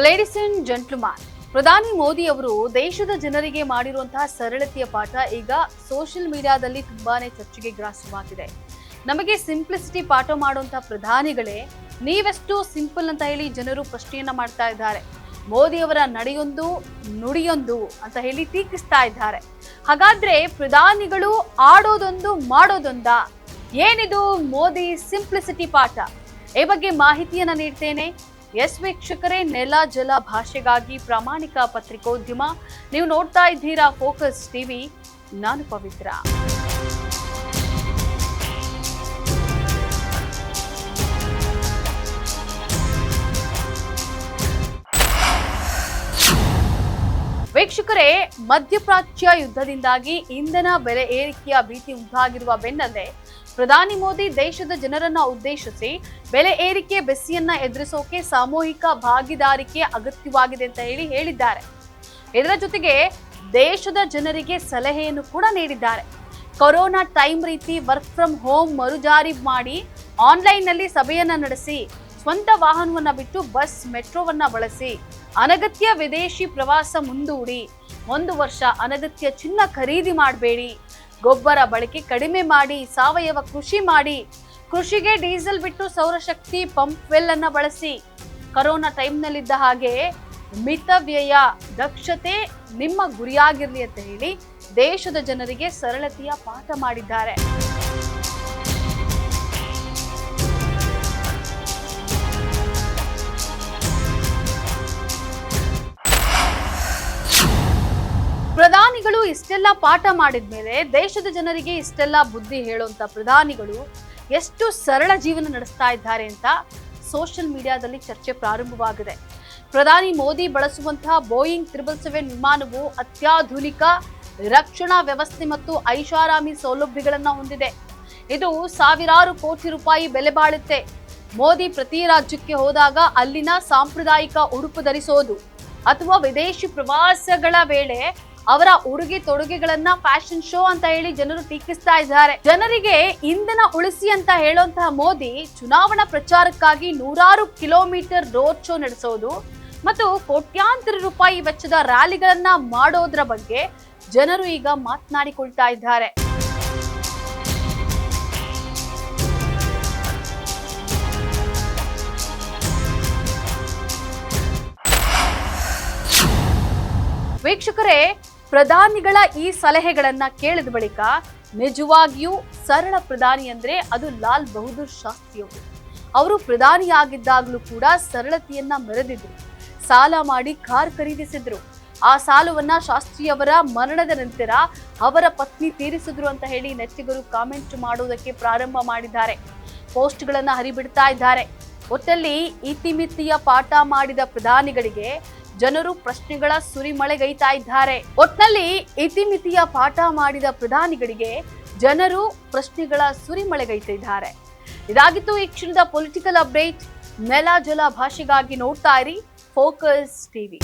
Ladies and gentleman, ಪ್ರಧಾನಿ ಮೋದಿ ಅವರು ದೇಶದ ಜನರಿಗೆ ಮಾಡಿರುವಂತಹ ಸರಳತೆಯ ಪಾಠ ಈಗ ಸೋಷಿಯಲ್ ಮೀಡಿಯಾದಲ್ಲಿ ತುಂಬಾನೇ ಚರ್ಚೆಗೆ ಗ್ರಾಸವಾಗಿದೆ. ನಮಗೆ ಸಿಂಪ್ಲಿಸಿಟಿ ಪಾಠ ಮಾಡುವಂತಹ ಪ್ರಧಾನಿಗಳೇ ನೀವೆಷ್ಟು ಸಿಂಪಲ್ ಅಂತ ಹೇಳಿ ಜನರು ಪ್ರಶ್ನೆಯನ್ನ ಮಾಡ್ತಾ ಇದ್ದಾರೆ. ಮೋದಿ ಅವರ ನಡೆಯೊಂದು ನುಡಿಯೊಂದು ಅಂತ ಹೇಳಿ ಟೀಕಿಸ್ತಾ ಇದ್ದಾರೆ. ಹಾಗಾದ್ರೆ ಪ್ರಧಾನಿಗಳು ಆಡೋದೊಂದು ಮಾಡೋದೊಂದ? ಏನಿದು ಮೋದಿ ಸಿಂಪ್ಲಿಸಿಟಿ ಪಾಠ? ಈ ಬಗ್ಗೆ ಮಾಹಿತಿಯನ್ನ ನೀಡ್ತೇನೆ. ಎಸ್ ವೀಕ್ಷಕರೇ, ನೆಲ ಜಲ ಭಾಷೆಗಾಗಿ ಪ್ರಾಮಾಣಿಕ ಪತ್ರಿಕೋದ್ಯಮ. ನೀವು ನೋಡ್ತಾ ಇದ್ದೀರಾ ಫೋಕಸ್ ಟಿವಿ. ನಾನು ಪವಿತ್ರ. ವೀಕ್ಷಕರೇ, ಮಧ್ಯಪ್ರಾಚ್ಯ ಯುದ್ಧದಿಂದಾಗಿ ಇಂಧನ ಬೆಲೆ ಏರಿಕೆಯ ಭೀತಿ ಉಂಟಾಗಿರುವ ಬೆನ್ನಲ್ಲೇ ಪ್ರಧಾನಿ ಮೋದಿ ದೇಶದ ಜನರನ್ನ ಉದ್ದೇಶಿಸಿ ಬೆಲೆ ಏರಿಕೆ ಬೆಸ್ಸಿಯನ್ನ ಎದುರಿಸೋಕೆ ಸಾಮೂಹಿಕ ಭಾಗಿದಾರಿಕೆ ಅಗತ್ಯವಾಗಿದೆ ಅಂತ ಹೇಳಿದ್ದಾರೆ. ಇದರ ಜೊತೆಗೆ ದೇಶದ ಜನರಿಗೆ ಸಲಹೆಯನ್ನು ಕೂಡ ನೀಡಿದ್ದಾರೆ. ಕೊರೋನಾ ಟೈಮ್ ರೀತಿ ವರ್ಕ್ ಫ್ರಮ್ ಹೋಮ್ ಮರುಜಾರಿ ಮಾಡಿ ಆನ್ಲೈನ್ ನಲ್ಲಿ ಸಭೆಯನ್ನ ನಡೆಸಿ, ಸ್ವಂತ ವಾಹನವನ್ನ ಬಿಟ್ಟು ಬಸ್ ಮೆಟ್ರೋವನ್ನ ಬಳಸಿ, ಅನಗತ್ಯ ವಿದೇಶಿ ಪ್ರವಾಸ ಮುಂದೂಡಿ, 1 ವರ್ಷ ಅನಗತ್ಯ ಚಿನ್ನ ಖರೀದಿ ಮಾಡಬೇಡಿ, ಗೊಬ್ಬರ ಬಳಕೆ ಕಡಿಮೆ ಮಾಡಿ, ಸಾವಯವ ಕೃಷಿ ಮಾಡಿ, ಕೃಷಿಗೆ ಡೀಸೆಲ್ ಬಿಟ್ಟು ಸೌರಶಕ್ತಿ ಪಂಪ್ ವೆಲ್ ಅನ್ನ ಬಳಸಿ, ಕೊರೋನಾ ಟೈಮ್ನಲ್ಲಿದ್ದ ಹಾಗೆ ಮಿತವ್ಯಯ ದಕ್ಷತೆ ನಿಮ್ಮ ಗುರಿಯಾಗಿರ್ಲಿ ಅಂತ ಹೇಳಿ ದೇಶದ ಜನರಿಗೆ ಸರಳತೆಯ ಪಾಠ ಮಾಡಿದ್ದಾರೆ. ಪ್ರಧಾನಿಗಳು ಇಷ್ಟೆಲ್ಲ ಪಾಠ ಮಾಡಿದ್ಮೇಲೆ ದೇಶದ ಜನರಿಗೆ ಇಷ್ಟೆಲ್ಲ ಬುದ್ಧಿ ಹೇಳುವಂತ ಪ್ರಧಾನಿಗಳು ಎಷ್ಟು ಸರಳ ಜೀವನ ನಡೆಸ್ತಾ ಇದ್ದಾರೆ ಅಂತ ಸೋಷಿಯಲ್ ಮೀಡಿಯಾದಲ್ಲಿ ಚರ್ಚೆ ಪ್ರಾರಂಭವಾಗಿದೆ. ಪ್ರಧಾನಿ ಮೋದಿ ಬಳಸುವಂತಹ ಬೋಯಿಂಗ್ 777 ವಿಮಾನವು ಅತ್ಯಾಧುನಿಕ ರಕ್ಷಣಾ ವ್ಯವಸ್ಥೆ ಮತ್ತು ಐಷಾರಾಮಿ ಸೌಲಭ್ಯಗಳನ್ನ ಹೊಂದಿದೆ. ಇದು ಸಾವಿರಾರು ಕೋಟಿ ರೂಪಾಯಿ ಬೆಲೆ ಬಾಳುತ್ತೆ. ಮೋದಿ ಪ್ರತಿ ರಾಜ್ಯಕ್ಕೆ ಹೋದಾಗ ಅಲ್ಲಿನ ಸಾಂಪ್ರದಾಯಿಕ ಉಡುಪು ಧರಿಸೋದು ಅಥವಾ ವಿದೇಶಿ ಪ್ರವಾಸಗಳ ವೇಳೆ ಅವರ ಉಡುಗೆ ತೊಡುಗೆಗಳನ್ನ ಫ್ಯಾಷನ್ ಶೋ ಅಂತ ಹೇಳಿ ಜನರು ಟೀಕಿಸ್ತಾ ಇದ್ದಾರೆ. ಜನರಿಗೆ ಇಂಧನ ಉಳಿಸಿ ಅಂತ ಹೇಳುವಂತಹ ಮೋದಿ ಚುನಾವಣಾ ಪ್ರಚಾರಕ್ಕಾಗಿ 100 ಕಿಲೋಮೀಟರ್ ರೋಡ್ ಶೋ ನಡೆಸೋದು ಮತ್ತು ಕೋಟ್ಯಾಂತರ ರೂಪಾಯಿ ವೆಚ್ಚದ ರ್ಯಾಲಿಗಳನ್ನ ಮಾಡೋದ್ರ ಬಗ್ಗೆ ಜನರು ಈಗ ಮಾತನಾಡಿಕೊಳ್ತಾ ಇದ್ದಾರೆ. ವೀಕ್ಷಕರೇ, ಪ್ರಧಾನಿಗಳ ಈ ಸಲಹೆಗಳನ್ನ ಕೇಳಿದ ಬಳಿಕ ನಿಜವಾಗಿಯೂ ಸರಳ ಪ್ರಧಾನಿ ಅಂದ್ರೆ ಅದು ಲಾಲ್ ಬಹದ್ದೂರ್ ಶಾಸ್ತ್ರಿ ಅವರು ಪ್ರಧಾನಿಯಾಗಿದ್ದಾಗಲೂ ಕೂಡ ಸರಳತೆಯನ್ನ ಮೆರೆದಿದ್ರು. ಸಾಲ ಮಾಡಿ ಕಾರ್ ಖರೀದಿಸಿದ್ರು. ಆ ಸಾಲವನ್ನ ಶಾಸ್ತ್ರಿಯವರ ಮರಣದ ನಂತರ ಅವರ ಪತ್ನಿ ತೀರಿಸಿದ್ರು ಅಂತ ಹೇಳಿ ನೆಟ್ಟಿಗರು ಕಾಮೆಂಟ್ ಮಾಡೋದಕ್ಕೆ ಪ್ರಾರಂಭ ಮಾಡಿದ್ದಾರೆ. ಪೋಸ್ಟ್ಗಳನ್ನ ಹರಿಬಿಡ್ತಾ ಇದ್ದಾರೆ. ಒಟ್ಟಲ್ಲಿ ಇತಿಮಿತಿಯ ಪಾಠ ಮಾಡಿದ ಪ್ರಧಾನಿಗಳಿಗೆ ಜನರು ಪ್ರಶ್ನೆಗಳ ಸುರಿಮಳೆಗೈತಾ ಇದ್ದಾರೆ. ಒಟ್ನಲ್ಲಿ ಇತಿಮಿತಿಯ ಪಾಠ ಮಾಡಿದ ಪ್ರಧಾನಿಗಳಿಗೆ ಜನರು ಪ್ರಶ್ನೆಗಳ ಸುರಿಮಳೆಗೈತಿದ್ದಾರೆ. ಇದಾಗಿತ್ತು ಈ ಕ್ಷಣದ ಪೊಲಿಟಿಕಲ್ ಅಪ್ಡೇಟ್. ನೆಲ ಜಲ ಭಾಷೆಗಾಗಿ ನೋಡ್ತಾ ಇರಿ ಫೋಕಸ್ ಟಿವಿ.